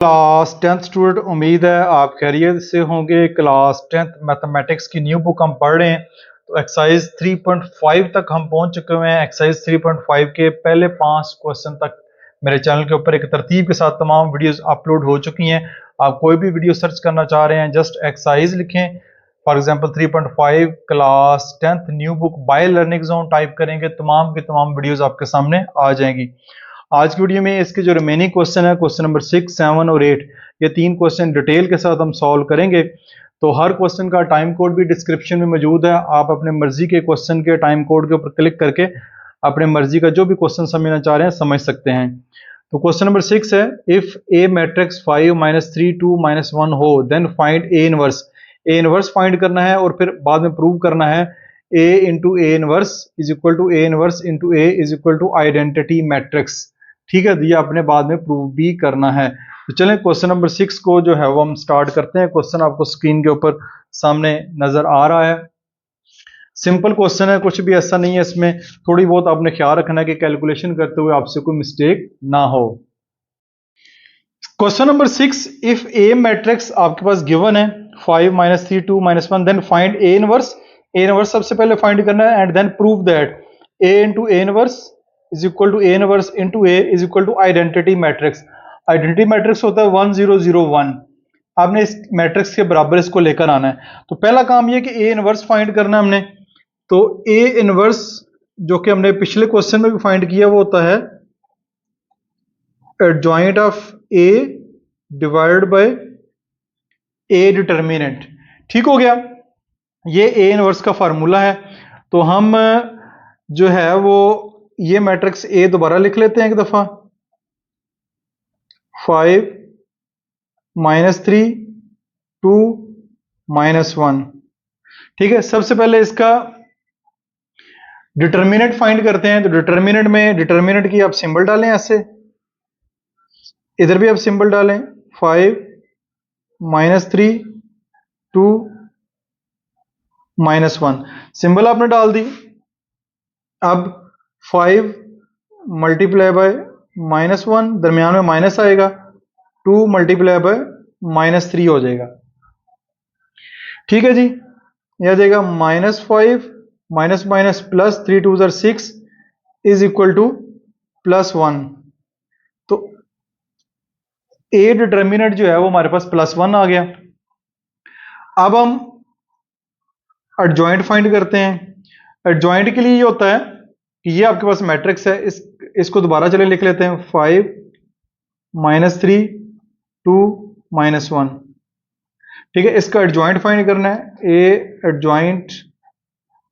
Class 10th student, उम्मीद है आप खैरियत से होंगे। क्लास 10th मैथमेटिक्स की न्यू बुक हम पढ़ रहे हैं। तो एक्सरसाइज 3.5 तक हम पहुंच चुके हुए हैं। एक्सरसाइज 3.5 के पहले 5 क्वेश्चन तक मेरे चैनल के ऊपर एक तरतीब के साथ तमाम वीडियोस अपलोड हो चुकी हैं। आप कोई भी वीडियो सर्च करना चाह रहे हैं, जस्ट एक्सरसाइज लिखें, for example 3.5 class 10th new book by learning zone type करेंगे, तमाम की तमाम वीडियोस आपके सामने आ जाएंगी। आज की वीडियो में इसके जो रिमेनिंग क्वेश्चन है, क्वेश्चन नंबर 6, 7 और 8, ये 3 क्वेश्चन डिटेल के साथ हम सॉल्व करेंगे। तो हर क्वेश्चन का टाइम कोड भी डिस्क्रिप्शन में मौजूद है। आप अपने मर्जी के क्वेश्चन के टाइम कोड के ऊपर क्लिक करके अपने मर्जी का जो भी क्वेश्चन समझना चाह रहे हैं समझ सकते हैं। तो क्वेश्चन नंबर 6 है, इफ ए मैट्रिक्स 5 -3 2 -1 हो then find A inverse. A inverse find करना है और फिर बाद में प्रूव करना है A into A inverse is equal to A inverse into A is equal to identity matrix. ठीक है, ये आपने बाद में प्रूव भी करना है। तो चलें क्वेश्चन नंबर 6 को जो है वो हम स्टार्ट करते हैं। क्वेश्चन आपको स्क्रीन के ऊपर सामने नजर आ रहा है। सिंपल क्वेश्चन है, कुछ भी ऐसा नहीं है इसमें। थोड़ी बहुत आपने ख्याल रखना है कि कैलकुलेशन करते हुए आपसे कोई मिस्टेक ना हो। Question number 6, if A matrix आपके पास गिवन है 5 -3 2 -1 then find A inverse. A inverse सबसे पहले फाइंड करना है and then prove that A into A inverse is equal to A inverse into A is equal to identity matrix. Identity matrix होता है 1 0 0 1। आपने इस मैट्रिक्स के बराबर इसको लेकर आना है। तो पहला काम यह कि ए इनवर्स फाइंड करना है हमने। तो ए इनवर्स जो कि हमने पिछले क्वेश्चन में भी फाइंड किया वो होता है adjoint of A divided by A determinant. ठीक हो गया, ये ए इनवर्स का फार्मूला है। तो हम जो है वो ये मैट्रिक्स ए दोबारा लिख लेते हैं एक दफा। 5 -3 2 -1। ठीक है, सबसे पहले इसका डिटर्मिनेंट फाइंड करते हैं। तो डिटर्मिनेंट में डिटर्मिनेंट की आप सिंबल डालें ऐसे, इधर भी आप सिंबल डालें। 5 -3 2 -1 सिंबल आपने डाल दी। अब 5 मल्टीप्लाई बाय -1, दरमियान में माइनस आएगा, 2 मल्टीप्लाई बाय -3 हो जाएगा। ठीक है जी, यह आ जाएगा -5 minus minus plus 3 2 6 is equal to +1। तो ए डिटर्मिनेंट जो है वो हमारे पास +1 आ गया। अब हम एडजॉइंट फाइंड करते हैं। एडजॉइंट के लिए ये होता है कि ये आपके पास मैट्रिक्स है, इसको दोबारा चले लिख लेते हैं। 5 -3 2 -1। ठीक है, इसका एडजॉइंट फाइंड करना है। ए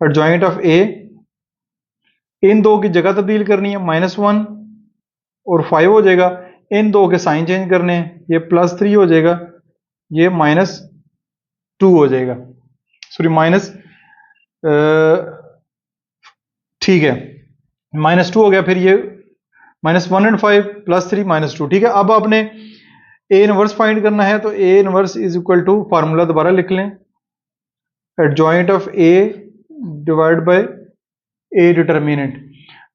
एडजॉइंट ऑफ ए, इन दो की जगह तब्दील करनी है, -1 और 5 हो जाएगा। इन दो के साइन चेंज करने हैं, ये +3 हो जाएगा, ये -2 हो जाएगा, सॉरी माइनस, ठीक है -2 हो गया। फिर ये -1 एंड 5 +3 -2। ठीक है, अब आपने ए इनवर्स फाइंड करना है। तो A inverse is equal to, formula दोबारा लिख लें, adjoint of A divide by A determinant.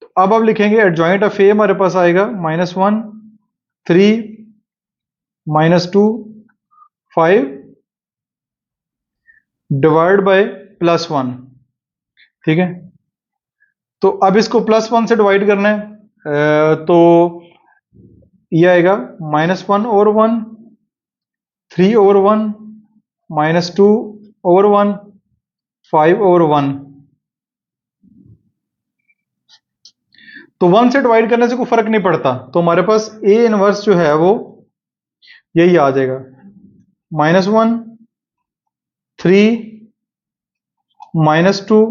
तो अब आप लिखेंगे एडजॉइंट ऑफ ए हमारे पास आएगा -1 3 -2 5 डिवाइड बाय +1। ठीक है, तो अब इसको +1 से डिवाइड करना है। तो ये आएगा -1 ओवर 1, 3 ओवर 1, -2 ओवर 1, 5 ओवर 1। तो 1 से डिवाइड करने से कोई फर्क नहीं पड़ता। तो हमारे पास ए इनवर्स जो है वो यही आ जाएगा, -1 3 -2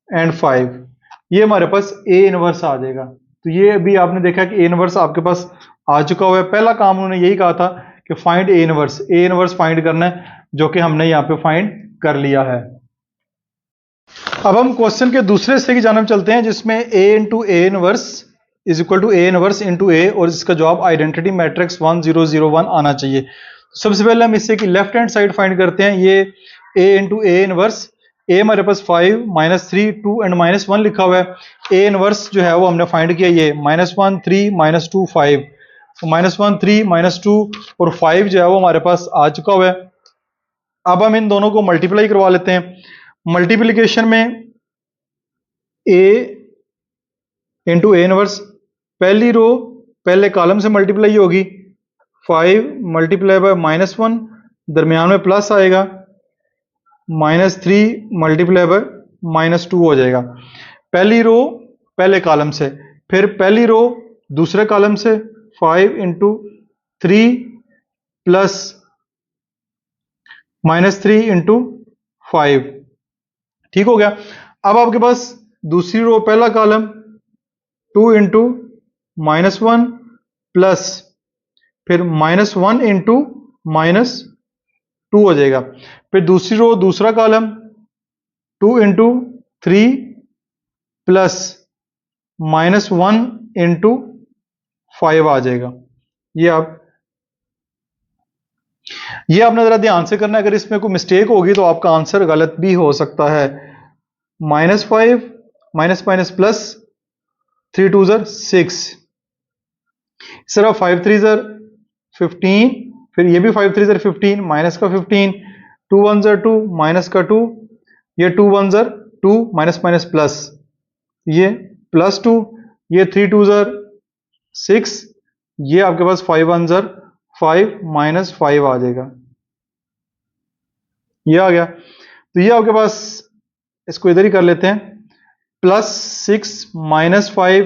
एंड 5। ये हमारे पास ए इनवर्स आ जाएगा। तो ये अभी आपने देखा कि ए इनवर्स आपके पास आ चुका हुआ है। पहला काम उन्होंने यही कहा था कि find A inverse, A inverse find करना है, जो कि हमने यहां पे फाइंड कर लिया है। अब हम क्वेश्चन के दूसरे हिस्से की जानब चलते हैं, जिसमें A into A inverse is equal to A inverse into A, और इसका जवाब आइडेंटिटी मैट्रिक्स 1 0 0 1 आना चाहिए। सबसे पहले हम इससे की लेफ्ट हैंड साइड फाइंड करते हैं। ये ए इंटू ए इनवर्स, ए हमारे पास 5 -3 2 एंड -1 लिखा हुआ है। ए इनवर्स जो है वो हमने फाइंड किया, ये -1 3 -2 5। तो -1 3 -2 और 5 जो है वो हमारे पास आ चुका हुआ है। अब हम इन दोनों को मल्टीप्लाई करवा लेते हैं। मल्टीप्लिकेशन में ए इंटू ए इनवर्स, पहली रो पहले कॉलम से मल्टीप्लाई होगी, 5 मल्टीप्लाई बाय -1, दरमियान में प्लस आएगा, -3 मल्टीप्लाई बाय -2 हो जाएगा। पहली रो पहले कॉलम से, फिर पहली रो दूसरे कॉलम से, 5 इंटू 3 प्लस -3 इंटू 5, ठीक हो गया। अब आपके पास दूसरी रो पहला कॉलम 2 इंटू -1 प्लस फिर -1 इंटू -2 हो जाएगा। फिर दूसरी रो दूसरा कॉलम 2 इंटू 3 प्लस -1 इंटू 5 आ जाएगा। ये आपने जरा ध्यान से करना है, अगर इसमें कोई मिस्टेक होगी तो आपका आंसर गलत भी हो सकता है। -5 माइनस माइनस प्लस, 3 2 6, इस तरह 5 3 15, फिर ये भी 5 3 15, माइनस का 15, 2 1 2, माइनस का 2, ये 2 1 2, माइनस माइनस प्लस, ये +2, ये 3 2 6, ये आपके पास 5 1 5, -5 आ जाएगा। ये आ गया। तो ये आपके पास, इसको इधर ही कर लेते हैं, +6 -5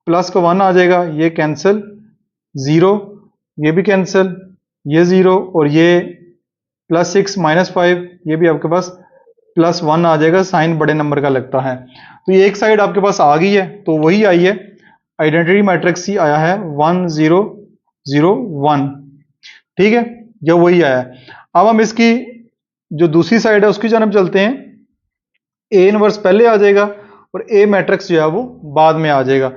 प्लस का 1 आ जाएगा, ये कैंसिल, 0, ये भी कैंसिल, ये 0, और ये +6 -5, ये भी आपके पास +1 आ जाएगा, साइन बड़े नंबर का लगता है। तो ये एक साइड आपके पास आ गई है, तो वही आई है, आइडेंटिटी मैट्रिक्स ही आया है 1 0 0 1, ठीक है, ये वही आया है। अब हम इसकी जो दूसरी साइड है उसकी जानब चलते हैं। ए इनवर्स पहले आ जाएगा और ए मैट्रिक्स जो है वो बाद में आ जाएगा।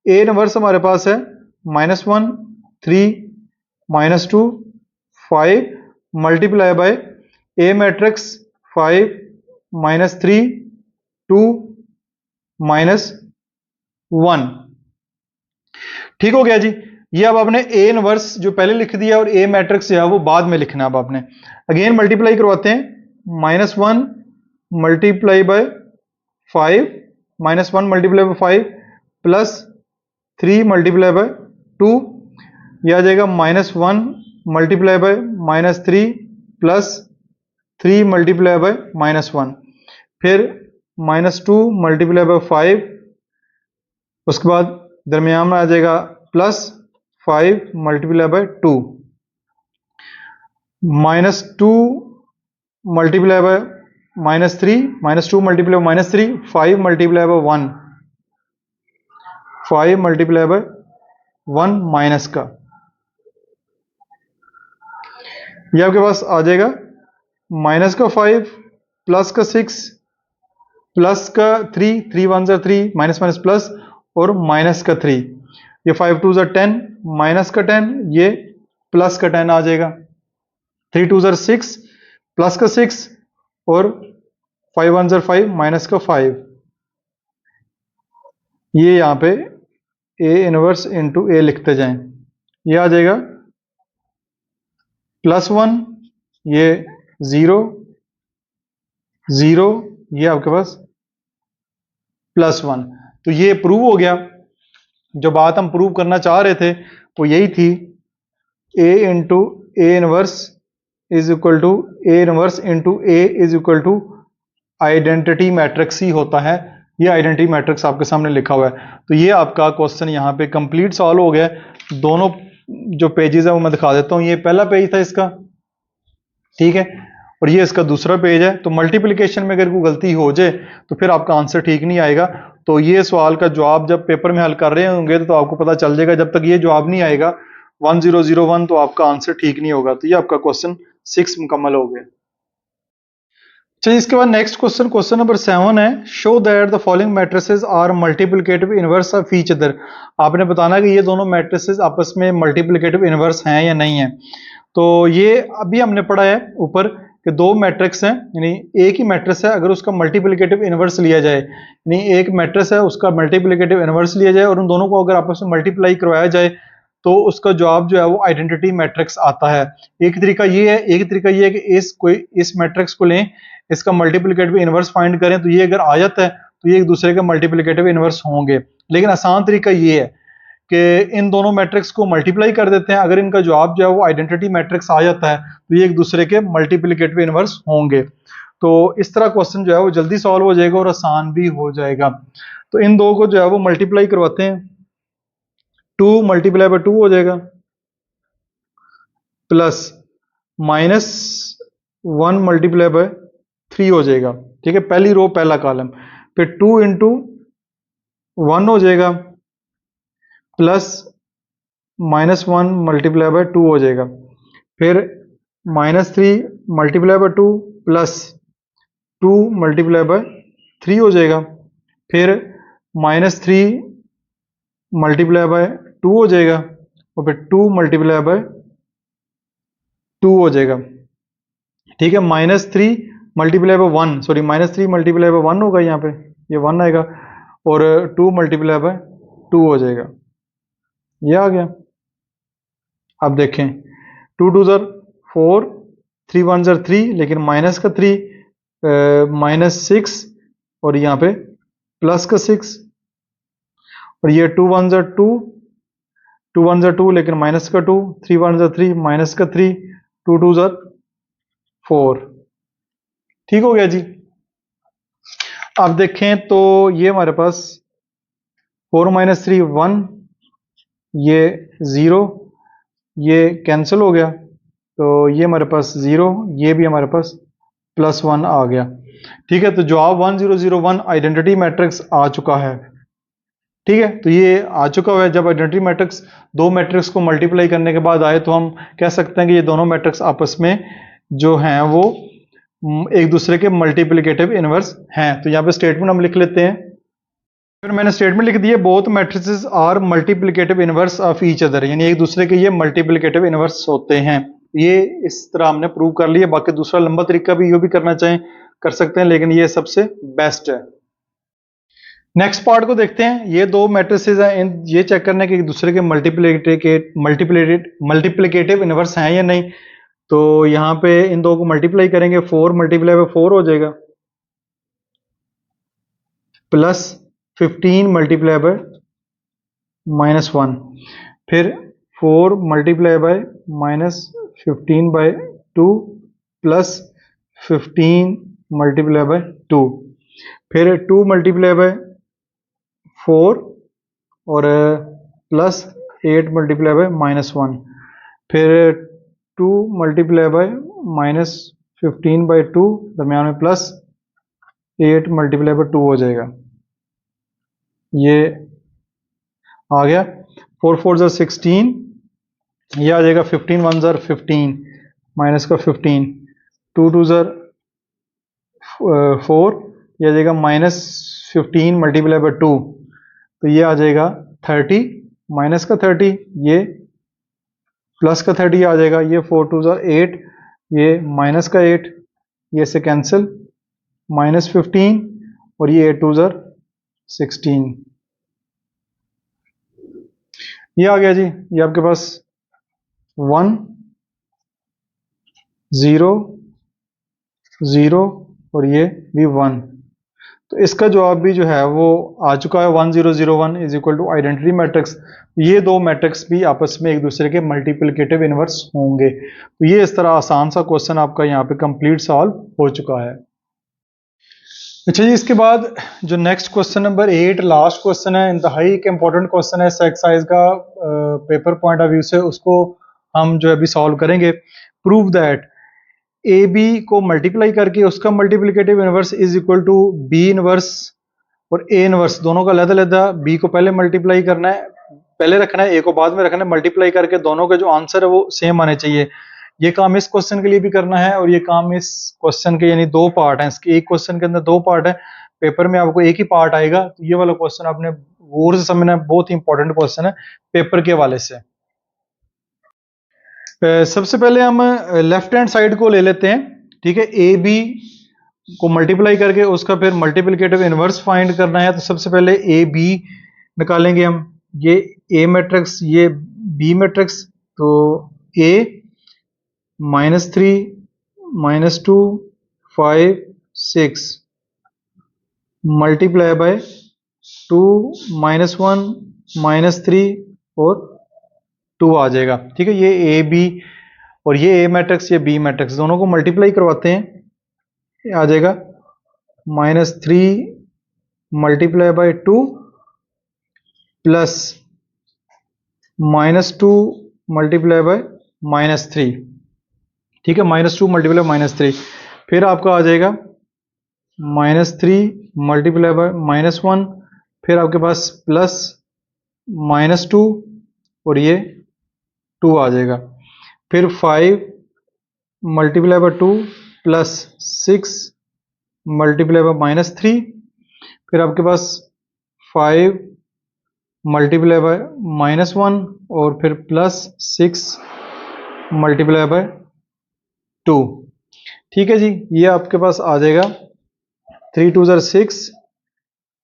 ए इनवर्स हमारे पास है -1 3 -2 5 मल्टीप्लाई बाय ए मैट्रिक्स 5 -3 2 -1, ठीक हो गया जी। ये अब आपने ए इनवर्स जो पहले लिख दिया और ए मैट्रिक्स जो है वो बाद में लिखना है। अब आपने अगेन मल्टीप्लाई करवाते हैं, -1 multiply by 5, -1 multiply by 5 plus 3 multiply by 2, यह आ जाएगा -1 multiply by -3 plus 3 multiply by -1, फिर -2 मल्टीप्लाई बाय 5, उसके बाद दरमियान में आ जाएगा +5 multiply by 2, -2 multiply by -3, -2 multiply by -3, 5 multiply by 1, 5 multiply by 1 minus का, ये आपके पास आ जाएगा माइनस का 5 प्लस का 6 प्लस का 3, 3 1 3, माइनस माइनस प्लस, और माइनस का 3, ये 5 2 10, माइनस का 10, ये प्लस का 10 आ जाएगा, 3 2 6 प्लस का 6 और 5 1 5, माइनस का 5, ये यहाँ पे ए इनवर्स इंटू ए लिखते जाएं, ये आ जाएगा +1, ये 0 0, ये आपके पास +1। तो ये प्रूव हो गया। जो बात हम प्रूव करना चाह रहे थे वो यही थी, A into A inverse is equal to A inverse into A is equal to identity matrix ही होता है। ये आइडेंटिटी मैट्रिक्स आपके सामने लिखा हुआ है। तो ये आपका क्वेश्चन यहाँ पे कंप्लीट सॉल्व हो गया। दोनों जो पेजेस है वो मैं दिखा देता हूँ। ये पहला पेज था इसका, ठीक है, और ये इसका दूसरा पेज है। तो मल्टीप्लिकेशन में अगर कोई गलती हो जाए तो फिर आपका आंसर ठीक नहीं आएगा। तो ये सवाल का जवाब जब पेपर में हल कर रहे होंगे तो आपको पता चल जाएगा। जब तक ये जवाब नहीं आएगा 1001 तो आपका आंसर ठीक नहीं होगा। तो ये आपका क्वेश्चन 6 मुकम्मल हो गया। चलिए इसके बाद नेक्स्ट क्वेश्चन, क्वेश्चन नंबर 7 है, show that the following matrices are multiplicative inverse of each other. आपने बताना कि ये दोनों मैट्रिसेस आपस में मल्टीप्लिकेटिव इनवर्स हैं या नहीं है। तो ये अभी हमने पढ़ा है ऊपर कि दो मैट्रिक्स हैं, यानी एक ही मैट्रिक्स है, अगर उसका मल्टीप्लिकेटिव इनवर्स लिया जाए, यानी एक मैट्रिक्स है उसका मल्टीप्लिकेटिव इनवर्स लिया जाए और उन दोनों को अगर आपस में मल्टीप्लाई करवाया जाए तो उसका जवाब जो है वो आइडेंटिटी मैट्रिक्स आता है। एक तरीका ये है, एक तरीका ये है कि इस मैट्रिक्स को लें, इसका मल्टीप्लिकेटिव इनवर्स फाइंड करें, तो ये अगर आ जाता है तो ये एक दूसरे के मल्टीप्लिकेटिव इनवर्स होंगे। लेकिन आसान तरीका ये है कि इन दोनों मैट्रिक्स को मल्टीप्लाई कर देते हैं, अगर इनका जवाब जो है वो आइडेंटिटी मैट्रिक्स आ जाता है तो ये एक दूसरे के मल्टीप्लिकेटिव इनवर्स होंगे। तो इस तरह क्वेश्चन जो है वो जल्दी सॉल्व हो जाएगा और आसान भी हो जाएगा। तो इन दो को जो है वो मल्टीप्लाई करवाते हैं, 2 मल्टीप्लाई बाय 2 हो जाएगा, प्लस माइनस 1 मल्टीप्लाई बाय 3 हो जाएगा। ठीक है, पहली रो पहला कॉलम, फिर 2 इंटू 1 हो जाएगा, प्लस माइनस 1 मल्टीप्लाई बाय 2 हो जाएगा, फिर minus 3 multiply by 2 plus 2 multiply by 3 हो जाएगा, फिर माइनस 3 मल्टीप्लाई बाय 2 हो जाएगा, और फिर 2 मल्टीप्लाई बाय 2 हो जाएगा। ठीक है, minus 3 multiply by 1, sorry minus 3 multiply by 1 होगा, यहाँ पे ये 1 आएगा, और 2 मल्टीप्लाई बाय 2 हो जाएगा, ये आ गया। अब देखें, 2 2 ज़र 4, 3 1 ज़र 3, लेकिन माइनस का 3, माइनस 6, और यहाँ पे प्लस का 6, और ये 2 1 ज़र 2, 2 1 ज़र 2, लेकिन माइनस का 2, 3 1 ज़र 3, माइनस का 3, 2 2 ज़र 4। ठीक हो गया जी। अब देखें तो ये हमारे पास 4 माइनस 3 1, ये 0, ये कैंसिल हो गया, तो ये हमारे पास 0, ये भी हमारे पास प्लस 1 आ गया। ठीक है, तो जवाब 1001 आइडेंटिटी मैट्रिक्स आ चुका है। ठीक है, तो ये आ चुका हुआ है। जब आइडेंटिटी मैट्रिक्स दो मैट्रिक्स को मल्टीप्लाई करने के बाद आए तो हम कह सकते हैं कि ये दोनों मैट्रिक्स आपस में जो हैं वो एक दूसरे के मल्टीप्लिकेटिव इनवर्स हैं। तो यहाँ पे स्टेटमेंट हम लिख लेते हैं, फिर मैंने स्टेटमेंट लिख दिया, both matrices are multiplicative inverse of each other, यानी एक दूसरे के ये मल्टीप्लिकेटिव इनवर्स होते हैं। ये इस तरह हमने प्रूव कर लिया। बाकी दूसरा लंबा तरीका भी ये भी करना चाहें कर सकते हैं, लेकिन ये सबसे बेस्ट है। नेक्स्ट पार्ट को देखते हैं। ये दो मैट्रिसेस हैं, ये चेक करना है कि एक दूसरे के मल्टीप्लिकेटिव इनवर्स हैं या नहीं। तो यहाँ पे इन दो को मल्टीप्लाई करेंगे, 4 मल्टीप्लाई बाय 4 हो जाएगा, प्लस 15 मल्टीप्लाई बाय माइनस 1, फिर 4 multiply by minus 15 by 2, plus 15 multiply by 2, फिर 2 मल्टीप्लाई बाय 4, और प्लस 8 मल्टीप्लाई बाय माइनस 1, फिर 2 मल्टीप्लाई बाय माइनस 15 बाय 2, दरम्यान में प्लस 8 मल्टीप्लाई बाय 2 हो जाएगा, ये आ गया। 4 4 ज़र 16, ये आ जाएगा 15 1 ज़र 15, माइनस का 15, 2 2 ज़र 4, ये आ जाएगा माइनस 15 मल्टीप्लाई बाय 2, तो ये आ जाएगा 30, माइनस का 30, ये प्लस का 30 आ जाएगा, ये 4 2 ज़र 8, ये माइनस का 8, ये से कैंसिल, माइनस 15, और ये 8 2 ज़र 16, ये आ गया जी। ये आपके पास 1 0 0, और ये भी 1, तो इसका जवाब भी जो है वो आ चुका है। 1001 is equal to identity matrix. ये दो मैट्रिक्स भी आपस में एक दूसरे के मल्टीप्लिकेटिव इनवर्स होंगे। तो ये इस तरह आसान सा क्वेश्चन आपका यहाँ पे कंप्लीट सॉल्व हो चुका है। अच्छा जी, इसके बाद जो next question number 8 last question है, इंतहाई एक इंपॉर्टेंट क्वेश्चन है एक्सरसाइज का पेपर पॉइंट ऑफ व्यू से, उसको हम जो है अभी सॉल्व करेंगे। प्रूव दैट ए बी को मल्टीप्लाई करके उसका multiplicative inverse is equal to B inverse और ए इनवर्स, दोनों का अलग-अलग, बी को पहले मल्टीप्लाई करना है, पहले रखना है, ए को बाद में रखना है, मल्टीप्लाई करके दोनों के जो आंसर है वो सेम आने चाहिए। ये काम इस क्वेश्चन के लिए भी करना है, और ये काम इस क्वेश्चन के, यानी दो पार्ट हैं इसके, एक क्वेश्चन के अंदर दो पार्ट है, पेपर में आपको एक ही पार्ट आएगा। तो ये वाला क्वेश्चन आपने गौर से समझना है, बहुत ही इंपॉर्टेंट क्वेश्चन है पेपर के हवाले से। सबसे पहले हम लेफ्ट हैंड साइड को ले लेते हैं। ठीक है, ए बी को मल्टीप्लाई करके उसका फिर मल्टीप्लिकेटिव इनवर्स फाइंड करना है। तो सबसे पहले ए बी निकालेंगे हम, ये ए मैट्रिक्स, ये बी मैट्रिक्स, तो ए -3 -2 5 6 मल्टीप्लाई बाय 2 -1 -3 और 2 आ जाएगा। ठीक है, ये ए बी और ये ए मैट्रिक्स, ये बी मैट्रिक्स, दोनों को मल्टीप्लाई करवाते हैं, ये आ जाएगा -3 multiply by 2 plus -2 multiply by -3। ठीक है, -2 मल्टीप्लाई -3, फिर आपका आ जाएगा -3 मल्टीप्लाई बाय -1, फिर आपके पास प्लस -2 और ये 2 आ जाएगा, फिर 5 multiply by 2 plus 6 multiply by -3, फिर आपके पास 5 मल्टीप्लाई बाय -1 और फिर प्लस 6 मल्टीप्लाई बाय 2। ठीक है जी, ये आपके पास आ जाएगा 3 2 6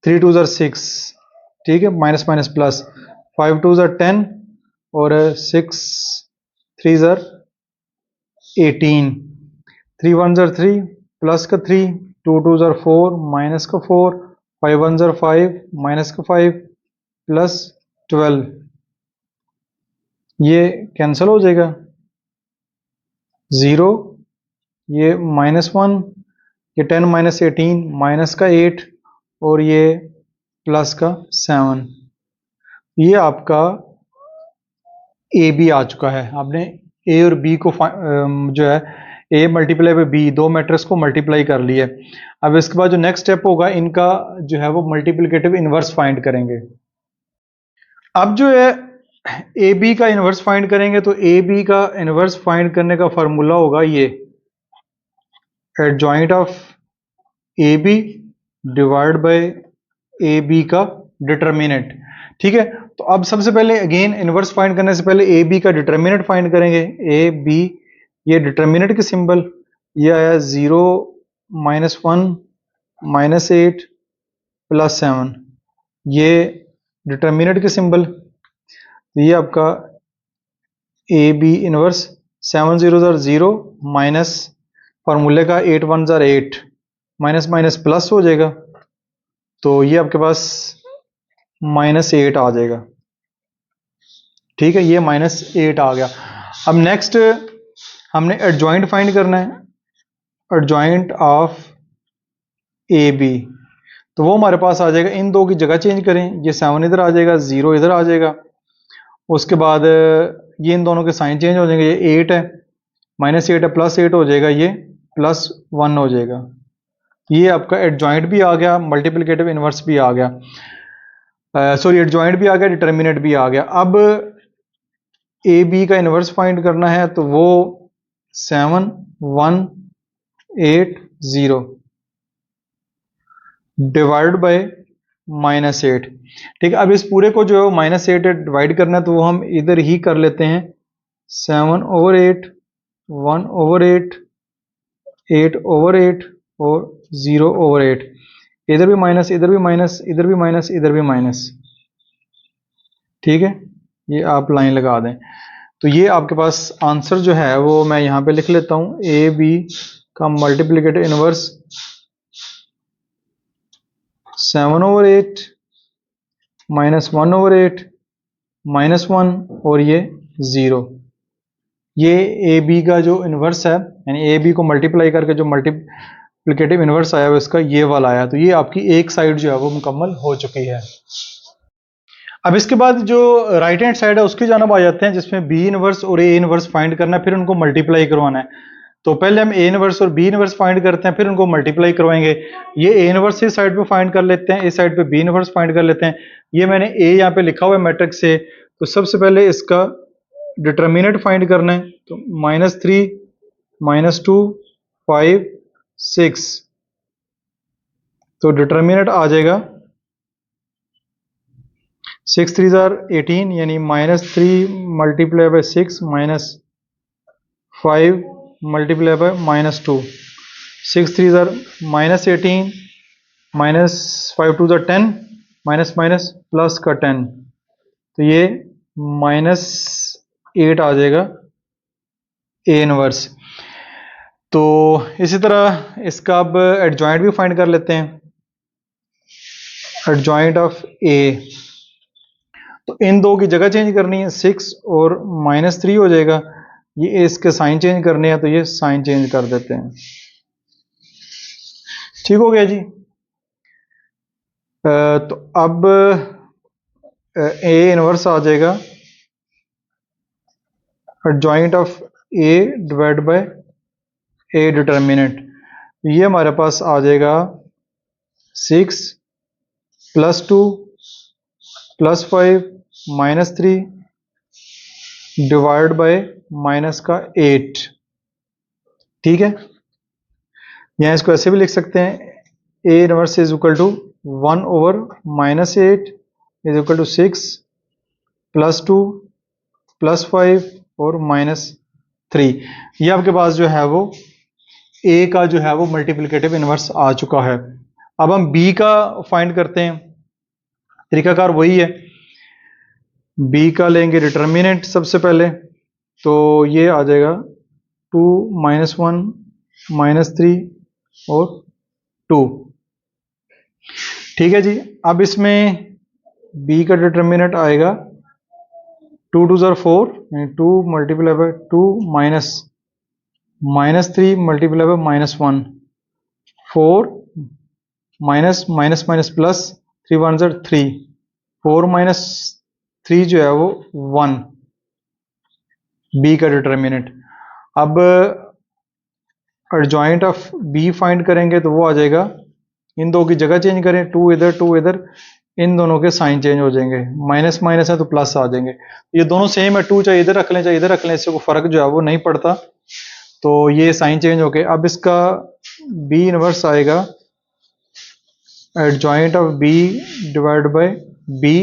3 2 6, ठीक है, माइनस माइनस प्लस, 5 2 10 और 6 3 18, 3 1 3 प्लस का 3, 2 2 4 माइनस का 4, 5 1 5 माइनस का 5 प्लस 12, ये कैंसिल हो जाएगा, 0, ये -1, ये 10 -18 माइनस का 8 और ये प्लस का 7। ये आपका ए बी आ चुका है। आपने ए और बी को जो है ए मल्टीप्लाई बाय बी, दो मैट्रिक्स को मल्टीप्लाई कर लिया। अब इसके बाद जो नेक्स्ट स्टेप होगा, इनका जो है वो मल्टीप्लिकेटिव इनवर्स फाइंड करेंगे। अब जो है ए बी का इनवर्स फाइंड करेंगे, तो ए बी का इनवर्स फाइंड करने का फॉर्मूला होगा ये, adjoint of A B divide by A B का डिटर्मिनेंट। ठीक है, तो अब सबसे पहले अगेन इनवर्स फाइंड करने से पहले ए बी का डिटर्मिनेंट फाइंड करेंगे। ए बी, ये डिटर्मिनेंट के सिंबल, ये आया 0 -1 -8 प्लस 7, ये डिटर्मिनेंट के सिंबल, ये आपका ए बी इनवर्स 7 0 0 माइनस फार्मूले का 8 1 8 माइनस माइनस प्लस हो जाएगा, तो ये आपके पास -8 आ जाएगा। ठीक है, ये -8 आ गया। अब नेक्स्ट हमने एडजॉइंट फाइंड करना है, एडजॉइंट ऑफ ए बी, तो वो हमारे पास आ जाएगा, इन दो की जगह चेंज करें, ये 7 इधर आ जाएगा, 0 इधर आ जाएगा, उसके बाद ये इन दोनों के साइन चेंज हो जाएंगे, ये 8 है, -8 है, +8 हो जाएगा, ये +1 हो जाएगा। ये आपका एडजॉइंट भी आ गया, मल्टीप्लिकेटिव इनवर्स भी आ गया, सॉरी एडजॉइंट भी आ गया, डिटर्मिनेंट भी आ गया। अब ए बी का इनवर्स फाइंड करना है, तो वो 7 1 8 0 डिवाइड बाय -8। ठीक है, अब इस पूरे को जो है -8 डिवाइड करना है, तो वो हम इधर ही कर लेते हैं, 7/8 1/8 8/8 और 0/8, इधर भी माइनस, इधर भी माइनस, इधर भी माइनस, इधर भी माइनस। ठीक है, ये आप लाइन लगा दें, तो ये आपके पास आंसर जो है वो मैं यहाँ पे लिख लेता हूँ, ए बी का मल्टीप्लिकेटिव इनवर्स 7/8 -1/8 -1 और ये 0। ये ए बी का जो इनवर्स है, यानी ए बी को मल्टीप्लाई करके जो मल्टीप्लिकेटिव इनवर्स आया है उसका ये वाला आया, तो ये आपकी एक साइड जो है वो मुकम्मल हो चुकी है। अब इसके बाद जो राइट हैंड साइड है उसकी जानब आ जाते हैं, जिसमें बी इनवर्स और ए इनवर्स फाइंड करना है, फिर उनको मल्टीप्लाई करवाना है। तो पहले हम ए इनवर्स और बी इनवर्स फाइंड करते हैं, फिर उनको मल्टीप्लाई करवाएंगे। ये ए इनवर्स इस साइड पे फाइंड कर लेते हैं, इस साइड पे बी इनवर्स फाइंड कर लेते हैं। ये मैंने ए यहाँ पे लिखा हुआ है मैट्रिक्स से, तो सबसे पहले इसका डिटर्मिनेंट फाइंड करना है, तो -3 -2 5 6, तो डिटर्मिनेंट आ जाएगा 6 3 18, यानी -3 multiply by 6 -5 multiply by -2, 6 3 -18 -5 2 10 minus minus plus का 10, तो ये -6 8 आ जाएगा ए इनवर्स। तो इसी तरह इसका अब एडजॉइंट भी फाइंड कर लेते हैं। एडजॉइंट ऑफ ए, तो इन दो की जगह चेंज करनी है, 6 और -3 हो जाएगा। ये इसके साइन चेंज करने हैं तो ये साइन चेंज कर देते हैं। ठीक हो गया जी। तो अब ए इनवर्स आ जाएगा adjoint of A divide by A determinant. ये हमारे पास आ जाएगा 6 +2 +5 -3 डिवाइड बाय माइनस का 8। ठीक है, यहाँ इसको ऐसे भी लिख सकते हैं, A inverse is equal to 1/-8 is equal to 6 +2 +5 और -3। ये आपके पास जो है वो ए का जो है वो मल्टीप्लिकेटिव इनवर्स आ चुका है। अब हम बी का फाइंड करते हैं, तरीकाकार वही है। बी का लेंगे डिटर्मिनेंट सबसे पहले, तो ये आ जाएगा 2 -1 -3 और 2। ठीक है जी। अब इसमें बी का डिटर्मिनेंट आएगा 2 2 ज़र 4, 2 multiply by 2 -3 multiply by -1, 4 minus minus minus plus 3 1 ज़र 3, 4 -3 जो है वो 1, बी का डिटर्मिनेंट। अब एडजॉइंट ऑफ बी फाइंड करेंगे तो वो आ जाएगा, इन दो की जगह चेंज करें, 2 इधर 2 इधर, इन दोनों के साइन चेंज हो जाएंगे, माइनस माइनस है तो प्लस आ जाएंगे। ये दोनों सेम है, 2 चाहे इधर रख लें चाहे इधर रख लें, इससे कोई फर्क जो है वो नहीं पड़ता। तो ये साइन चेंज हो गए। अब इसका बी इनवर्स आएगा adjoint of B divide by B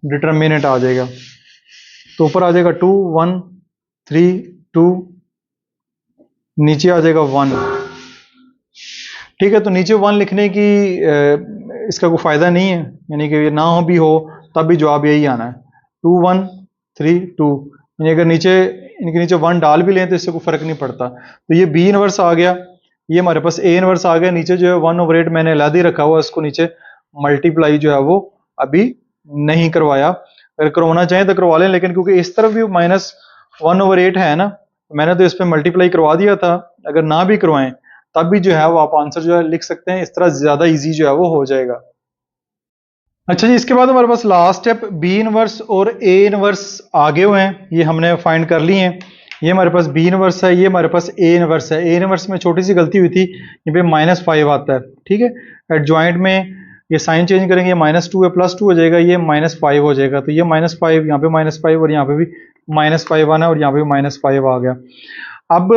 determinant आ जाएगा। तो ऊपर आ जाएगा 2 1 3 2, नीचे आ जाएगा 1। ठीक है, तो नीचे 1 लिखने की इसका कोई फायदा नहीं है, यानी कि ना हो भी हो तब भी जवाब यही आना है, 2 1 3 2। यानी अगर नीचे इनके नीचे 1 डाल भी लें तो इससे कोई फर्क नहीं पड़ता। तो ये बी इनवर्स आ गया, ये हमारे पास ए इनवर्स आ गया। नीचे जो है 1/8 मैंने अलग ही रखा हुआ, इसको नीचे मल्टीप्लाई जो है वो अभी नहीं करवाया। अगर करवाना चाहें तो करवा लें, लेकिन क्योंकि इस तरफ भी -1/8 है ना, मैंने तो इस पर मल्टीप्लाई करवा दिया था। अगर ना भी करवाएं तब भी जो है वो आप आंसर जो है लिख सकते हैं, इस तरह ज्यादा इजी जो है वो हो जाएगा। अच्छा जी, इसके बाद हमारे पास लास्ट स्टेप बी इनवर्स और ए इनवर्स आगे हुए हैं, ये हमने फाइंड कर लिए हैं। ये हमारे पास बी इनवर्स है, ये हमारे पास ए इनवर्स है। ए इनवर्स में छोटी सी गलती हुई थी, यहाँ पे -5 आता है। ठीक है, एडजॉइंट में ये साइन चेंज करेंगे, ये -2 है प्लस 2 हो जाएगा, ये -5 हो जाएगा। तो ये -5, यहाँ पे -5 और यहाँ पे भी -5 आना, और यहाँ पे -5 आ गया। अब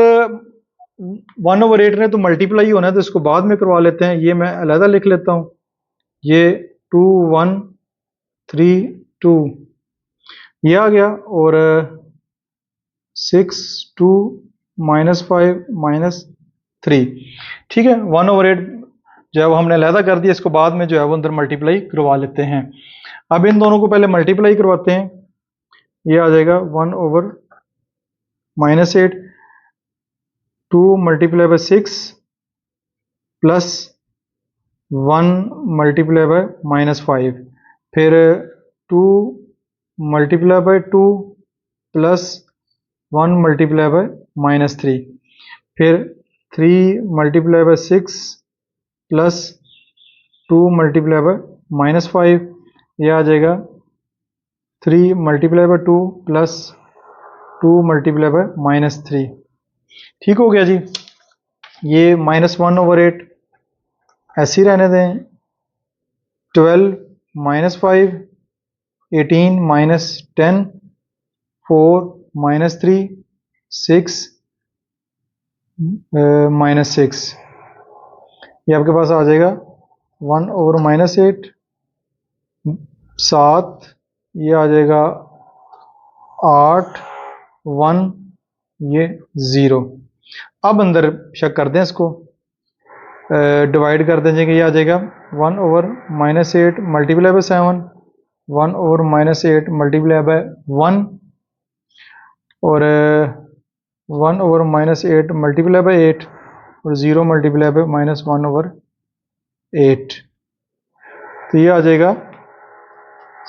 1/8 ने तो मल्टीप्लाई होना है, तो इसको बाद में करवा लेते हैं। ये मैं अलहदा लिख लेता हूँ, ये 2 1 3 2 ये आ गया, और 6 2 -5 -3। ठीक है, 1/8 जो है वो हमने अलहदा कर दिया, इसको बाद में जो है वो अंदर मल्टीप्लाई करवा लेते हैं। अब इन दोनों को पहले मल्टीप्लाई करवाते हैं, ये आ जाएगा 1/-8, 2 multiply by 6 plus 1 multiply by -5, फिर 2 multiply by 2 plus 1 multiply by -3, फिर 3 multiply by 6 plus 2 multiply by -5, यह आ जाएगा 3 multiply by 2 plus 2 multiply by -3। ठीक हो गया जी। ये -1/8 ऐसे ही रहने दें, 12 -5 18 -10 4 -3 6 -6, ये आपके पास आ जाएगा 1/-8 7, ये आ जाएगा 8 1, ये 0। अब अंदर शक कर दें, इसको डिवाइड कर दीजिएगा, ये आ जाएगा 1/-8 मल्टीप्लाई बाय 7, 1/-8 मल्टीप्लाई बाय 1, और 1/-8 मल्टीप्लाई बाई 8 और 0 मल्टीप्लाई बाई -1/8। तो ये आ जाएगा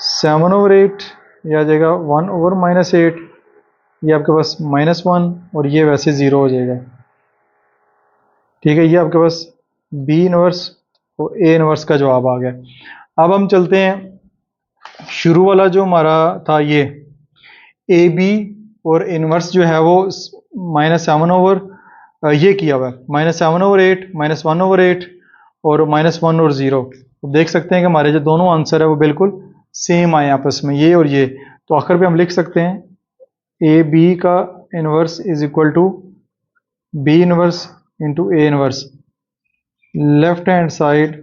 7/8, ये आ जाएगा 1/-8, ये आपके पास -1 और ये वैसे 0 हो जाएगा। ठीक है, ये आपके पास बी इनवर्स और ए इनवर्स का जवाब आ गया। अब हम चलते हैं, शुरू वाला जो हमारा था ये ए बी और इनवर्स जो है वो -7 ये किया हुआ है -7/8, -1/8 और -1 और 0। तो देख सकते हैं कि हमारे जो दोनों आंसर है वो बिल्कुल सेम आए आपस में, ये और ये। तो आखिर पे हम लिख सकते हैं ए बी का inverse is equal to B inverse into A inverse, left hand side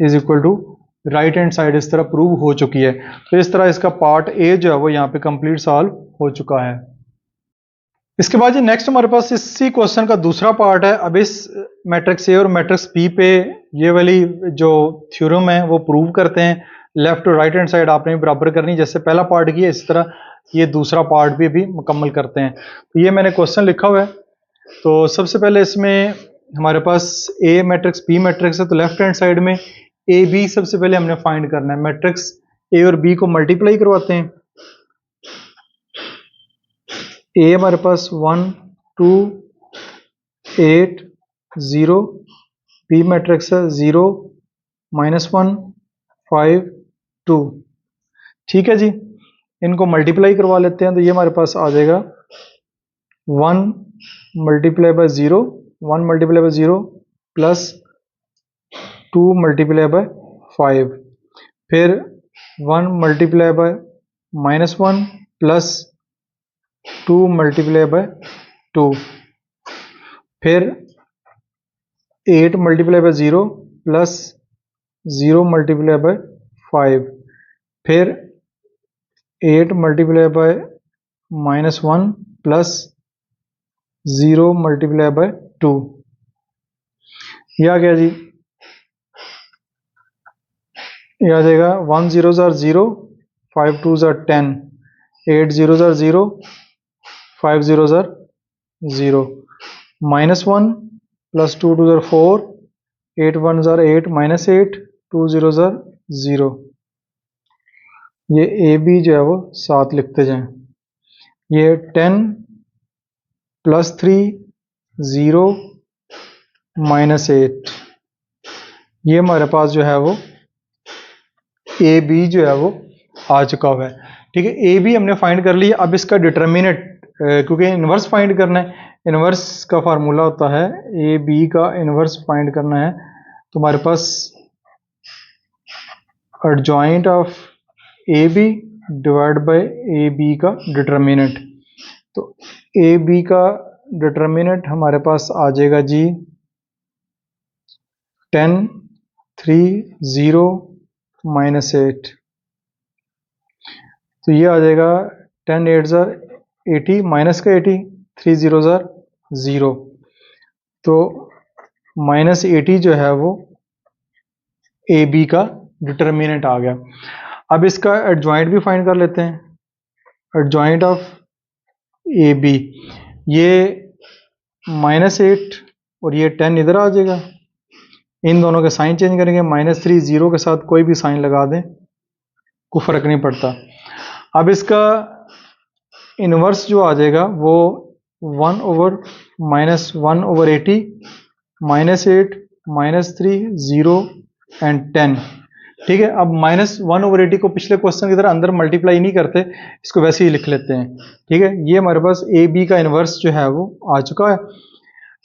is equal to right hand side, इस तरह प्रूव हो चुकी है। तो इस तरह इसका पार्ट ए जो है वो यहाँ पे कंप्लीट सॉल्व हो चुका है। इसके बाद जी नेक्स्ट हमारे पास इसी क्वेश्चन का दूसरा पार्ट है। अब इस मैट्रिक्स ए और मैट्रिक्स बी पे ये वाली जो थ्योरम है वो प्रूव करते हैं। लेफ्ट और राइट हैंड साइड आपने बराबर करनी, जैसे पहला पार्ट किया इस तरह ये दूसरा पार्ट भी अभी मुकम्मल करते हैं। तो ये मैंने क्वेश्चन लिखा हुआ है। तो सबसे पहले इसमें हमारे पास ए मैट्रिक्स बी मैट्रिक्स है, तो लेफ्ट हैंड साइड में ए बी सबसे पहले हमने फाइंड करना है। मैट्रिक्स ए और बी को मल्टीप्लाई करवाते हैं। ए हमारे पास 1 2 8 0, बी मैट्रिक्स है 0 -1 5 2। ठीक है जी, इनको मल्टीप्लाई करवा लेते हैं। तो ये हमारे पास आ जाएगा 1 multiply by 0, 1 multiply by 0 plus 2 multiply by 5, फिर 1 multiply by -1 plus 2 multiply by 2, फिर 8 multiply by 0 plus 0 multiply by 5, फिर 8 multiply by -1 plus 0 multiply by 2। ये आ गया जी, ये आ जाएगा 1 0 ज़ार 0, 5 2 ज़ार 10, 8 0 ज़ार 0, 5 0 ज़ार 0, -1 प्लस 2 2 ज़ार 4, 8 1 ज़ार 8, -8, 2 0 ज़ार 0। ये ए बी जो है वो साथ लिखते जाएं। ये 10 प्लस 3 0 -8, ये हमारे पास जो है वो ए बी जो है वो आ चुका हुआ है। ठीक है, ए बी हमने फाइंड कर लिया। अब इसका डिटर्मिनेंट, क्योंकि इन्वर्स फाइंड करना है, इन्वर्स का फार्मूला होता है ए बी का इन्वर्स फाइंड करना है। तो हमारे पास adjoint of A B divide by A B का डिटर्मिनेंट। तो ए बी का डिटर्मिनेंट हमारे पास आ जाएगा जी 10 3 0 -8। तो ये आ जाएगा 10 8 ज़ार 80, माइनस का 80, 3 0 ज़ार 0। तो -80 जो है वो ए बी का डिटर्मिनेंट आ गया। अब इसका एडजॉइंट भी फाइंड कर लेते हैं। एडजॉइंट ऑफ ए बी, ये -8 और ये 10 इधर आ जाएगा। इन दोनों के साइन चेंज करेंगे, -3 0 के साथ कोई भी साइन लगा दें, कोई फर्क नहीं पड़ता। अब इसका इनवर्स जो आ जाएगा वो 1/-1/80, -8 -3 0 एंड 10। ठीक है, अब -1/80 को पिछले क्वेश्चन की तरह अंदर मल्टीप्लाई नहीं करते, इसको वैसे ही लिख लेते हैं। ठीक है, ये हमारे पास ए बी का इनवर्स जो है वो आ चुका है।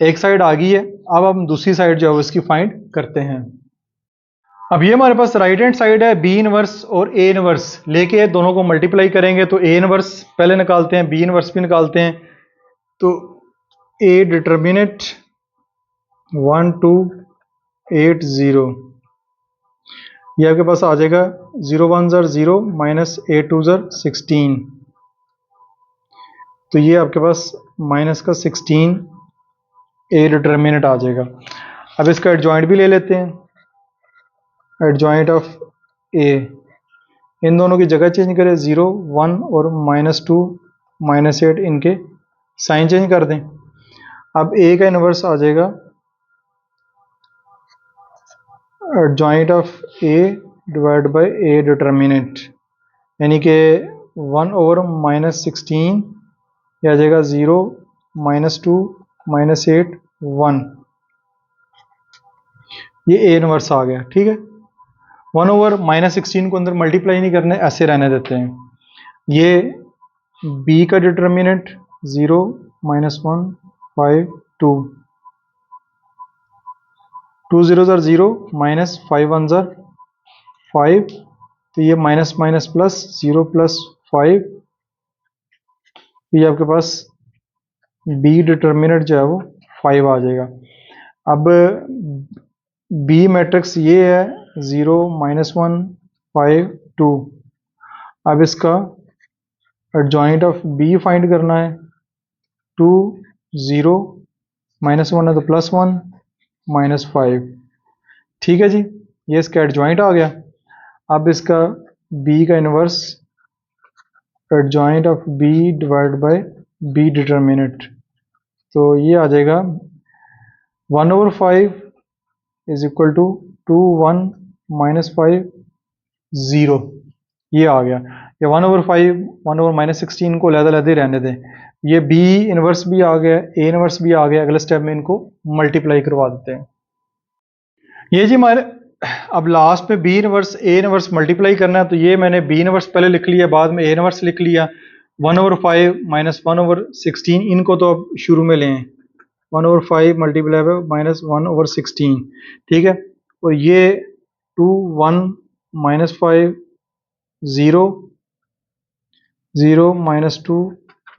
एक साइड आ गई है, अब हम दूसरी साइड जो है उसकी फाइंड करते हैं। अब ये हमारे पास राइट हैंड साइड है, बी इनवर्स और ए इनवर्स लेके दोनों को मल्टीप्लाई करेंगे। तो ए इनवर्स पहले निकालते हैं, बी इनवर्स भी निकालते हैं। तो ए डिटर्मिनेंट 1 2 8 0, ये आपके पास आ जाएगा 0 1 ज़ार 0 -8 2 ज़ार 16। तो ये आपके पास माइनस का 16 ए डिटर्मिनेंट आ जाएगा। अब इसका एडजॉइंट भी ले लेते हैं। एडजॉइंट ऑफ ए, इन दोनों की जगह चेंज करें, 0 1 और -2 -8 इनके साइन चेंज कर दें। अब ए का इन्वर्स आ जाएगा adjoint of A divide by A determinant, यानी कि 1/-16 ये आ जाएगा 0 -2 -8 1, ये ए इन्वर्स आ गया। ठीक है, 1/-16 को अंदर मल्टीप्लाई नहीं करने, ऐसे रहने देते हैं। ये बी का डिटर्मिनेंट 0 -1 5 2, 2 0 0 -5 1 5, तो ये माइनस माइनस प्लस 0 + 5, ये आपके पास बी डिटर्मिनेंट जो है वो 5 आ जाएगा। अब बी मैट्रिक्स ये है 0 -1 5 2। अब इसका एडजॉइंट ऑफ बी फाइंड करना है। 2 0 -1 है तो +1 -5। ठीक है जी, ये इसका एडजॉइंट आ गया। अब इसका बी का inverse adjoint of B divide by B determinant, तो ये आ जाएगा 1/5 इज इक्वल टू 2 1 -5 0, ये आ गया। ये 1/5 1/-16 को अलग-अलग रहने दें। ये बी इन्वर्स भी आ गया, ए इन्वर्स भी आ गया। अगले स्टेप में इनको मल्टीप्लाई करवा देते हैं। ये जी हमारे अब लास्ट में B inverse A inverse multiply करना है, तो ये मैंने बी इन्वर्स पहले लिख लिया, बाद में ए इन्वर्स लिख लिया। 1/5 -1/16 इनको तो अब शुरू में लें, 1/5 मल्टीप्लाई बाय -1/16। ठीक है, और ये 2 1 -5 0 0 -2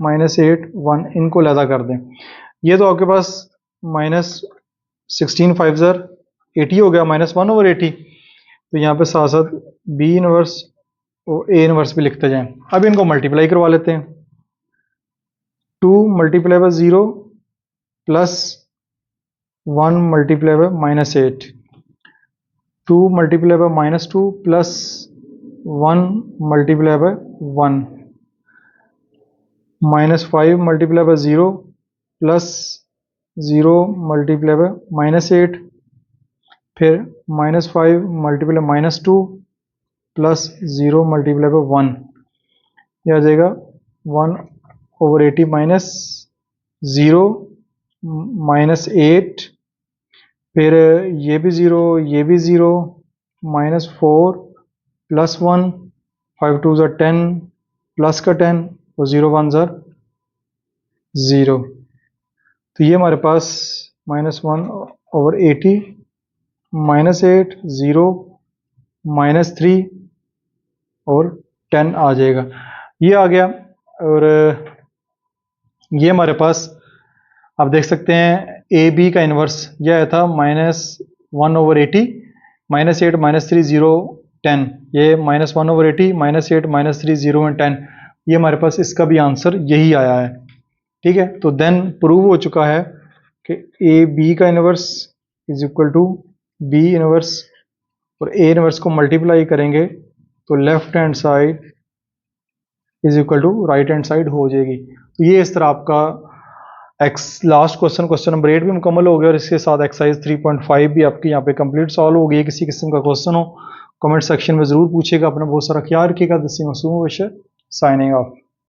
-8 1, इनको अलहदा कर दें। ये तो आपके पास -16 5 80 हो गया, -1/80। तो यहाँ पे साथ साथ बी इन्वर्स और ए इन्वर्स भी लिखते जाएं। अब इनको मल्टीप्लाई करवा लेते हैं। 2 multiply by 0 plus 1 multiply by -8, 2 multiply by -2 plus 1 multiply by 1, -5 multiply by 0 plus 0 multiply by -8, फिर -5 मल्टीप्लाई -2 प्लस 0 मल्टीप्लाई बाय 1, ये आ जाएगा 1/80 माइनस 0 -8, फिर ये भी 0 ये भी 0, -4 प्लस 1, 5 2 10 प्लस का 10 और 0 1 0। तो ये हमारे पास -1/80 -8 0 -3 और 10 आ जाएगा, ये आ गया। और ये हमारे पास आप देख सकते हैं ए बी का इन्वर्स ये आया था -1/80 -8 -3 0 10, ये -1/80 -8 -3 0 and 10, ये हमारे पास इसका भी आंसर यही आया है। ठीक है, तो देन प्रूव हो चुका है कि ए बी का inverse is equal to B inverse, और ए इन्वर्स को मल्टीप्लाई करेंगे तो left hand side is equal to right hand side हो जाएगी। तो ये इस तरह आपका लास्ट क्वेश्चन नंबर 8 भी मुकम्मल हो गया, और इसके साथ एक्सरसाइज 3.5 भी आपकी यहाँ पे कंप्लीट सॉल्व हो गई है। किसी किस्म का क्वेश्चन हो कमेंट सेक्शन में ज़रूर पूछेगा। अपना बहुत सारा ख्याल रखिएगा। दिस इज मासूम बशर साइनिंग ऑफ।